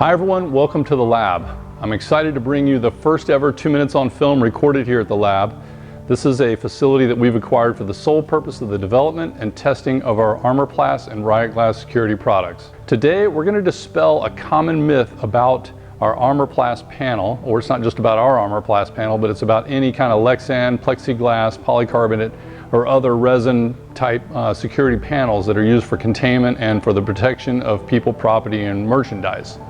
Hi everyone, welcome to the lab. I'm excited to bring you the first ever 2 minutes on film recorded here at the lab. This is a facility that we've acquired for the sole purpose of the development and testing of our ArmorPlast and Riot Glass security products. Today we're going to dispel a common myth about our ArmorPlast panel, or it's not just about our ArmorPlast panel, but it's about any kind of Lexan, plexiglass, polycarbonate, or other resin type security panels that are used for containment and for the protection of people, property, and merchandise.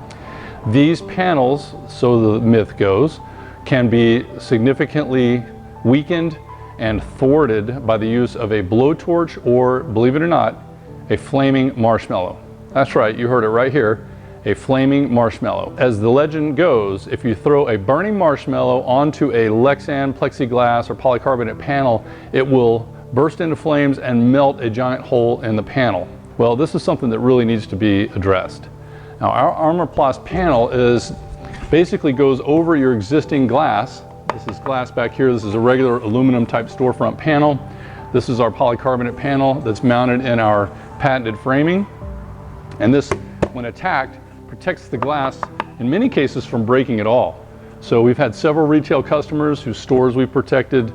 These panels, so the myth goes, can be significantly weakened and thwarted by the use of a blowtorch or, believe it or not, a flaming marshmallow. That's right, you heard it right here, a flaming marshmallow. As the legend goes, if you throw a burning marshmallow onto a Lexan, plexiglass, or polycarbonate panel, it will burst into flames and melt a giant hole in the panel. Well, this is something that really needs to be addressed. Now, our ArmorPlast panel basically goes over your existing glass. This is glass back here. This is a regular aluminum type storefront panel. This is our polycarbonate panel that's mounted in our patented framing. And this, when attacked, protects the glass in many cases from breaking at all. So we've had several retail customers whose stores we've protected,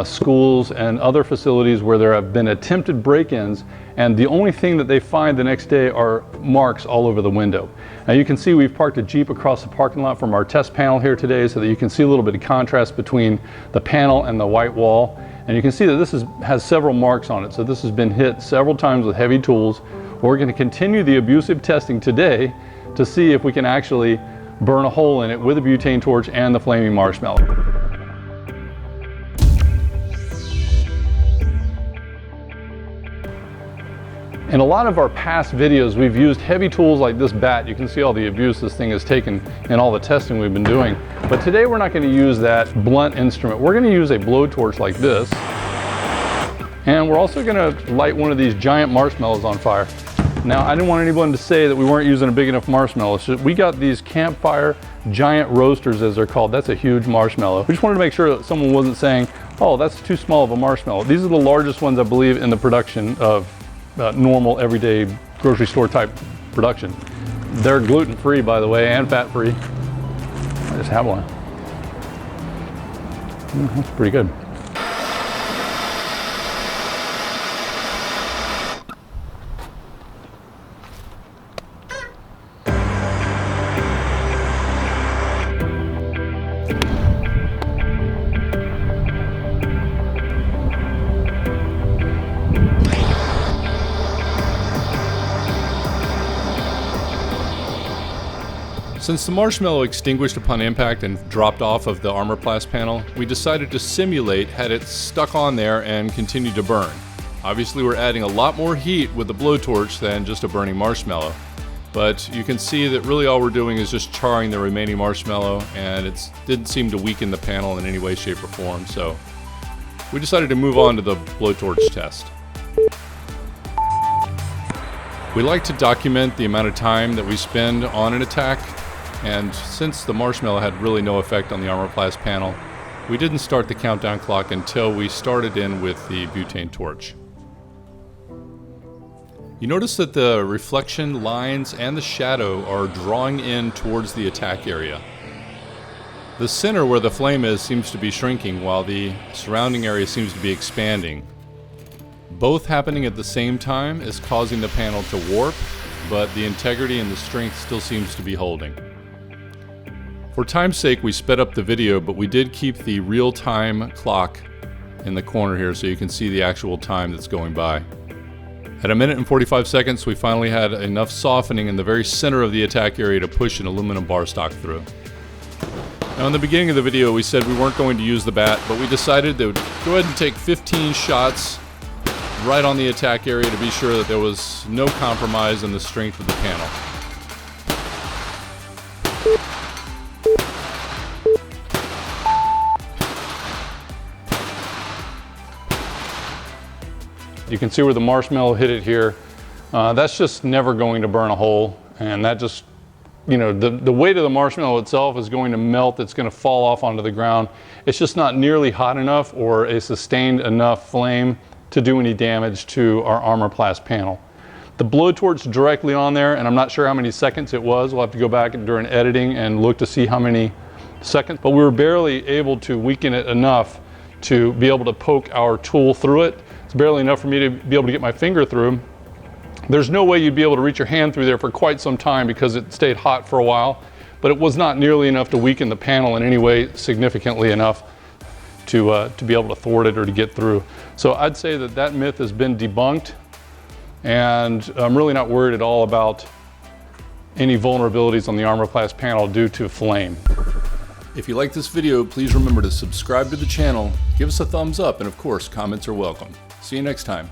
schools and other facilities where there have been attempted break-ins, and the only thing that they find the next day are marks all over the window. Now you can see we've parked a Jeep across the parking lot from our test panel here today so that you can see a little bit of contrast between the panel and the white wall. And you can see that this has several marks on it, so this has been hit several times with heavy tools. We're going to continue the abusive testing today to see if we can actually burn a hole in it with a butane torch and the flaming marshmallow. In a lot of our past videos, we've used heavy tools like this bat. You can see all the abuse this thing has taken in all the testing we've been doing. But today we're not going to use that blunt instrument. We're going to use a blowtorch like this. And we're also going to light one of these giant marshmallows on fire. Now, I didn't want anyone to say that we weren't using a big enough marshmallow. So we got these campfire giant roasters, as they're called. That's a huge marshmallow. We just wanted to make sure that someone wasn't saying, oh, that's too small of a marshmallow. These are the largest ones, I believe, in the production of normal, everyday grocery store type production. They're gluten-free, by the way, and fat-free. I just have one. That's pretty good. Since the marshmallow extinguished upon impact and dropped off of the ArmorPlast panel, we decided to simulate had it stuck on there and continued to burn. Obviously we're adding a lot more heat with the blowtorch than just a burning marshmallow, but you can see that really all we're doing is just charring the remaining marshmallow, and it didn't seem to weaken the panel in any way, shape, or form, so we decided to move on to the blowtorch test. We like to document the amount of time that we spend on an attack. And since the marshmallow had really no effect on the ArmorPlast panel, we didn't start the countdown clock until we started in with the butane torch. You notice that the reflection lines and the shadow are drawing in towards the attack area. The center where the flame is seems to be shrinking while the surrounding area seems to be expanding. Both happening at the same time is causing the panel to warp, but the integrity and the strength still seems to be holding. For time's sake, we sped up the video, but we did keep the real-time clock in the corner here so you can see the actual time that's going by. At 1 minute and 45 seconds, we finally had enough softening in the very center of the attack area to push an aluminum bar stock through. Now, in the beginning of the video, we said we weren't going to use the bat, but we decided to go ahead and take 15 shots right on the attack area to be sure that there was no compromise in the strength of the panel. You can see where the marshmallow hit it here. That's just never going to burn a hole, and that just, you know, the weight of the marshmallow itself is going to melt. It's going to fall off onto the ground. It's just not nearly hot enough or a sustained enough flame to do any damage to our ArmorPlast panel. The blowtorch directly on there, and I'm not sure how many seconds it was. We'll have to go back during editing and look to see how many seconds, but we were barely able to weaken it enough to be able to poke our tool through it. It's barely enough for me to be able to get my finger through. There's no way you'd be able to reach your hand through there for quite some time because it stayed hot for a while, but it was not nearly enough to weaken the panel in any way significantly enough to be able to thwart it or to get through. So I'd say that that myth has been debunked, and I'm really not worried at all about any vulnerabilities on the ArmorPlast panel due to flame. If you like this video, please remember to subscribe to the channel, give us a thumbs up, and of course, comments are welcome. See you next time.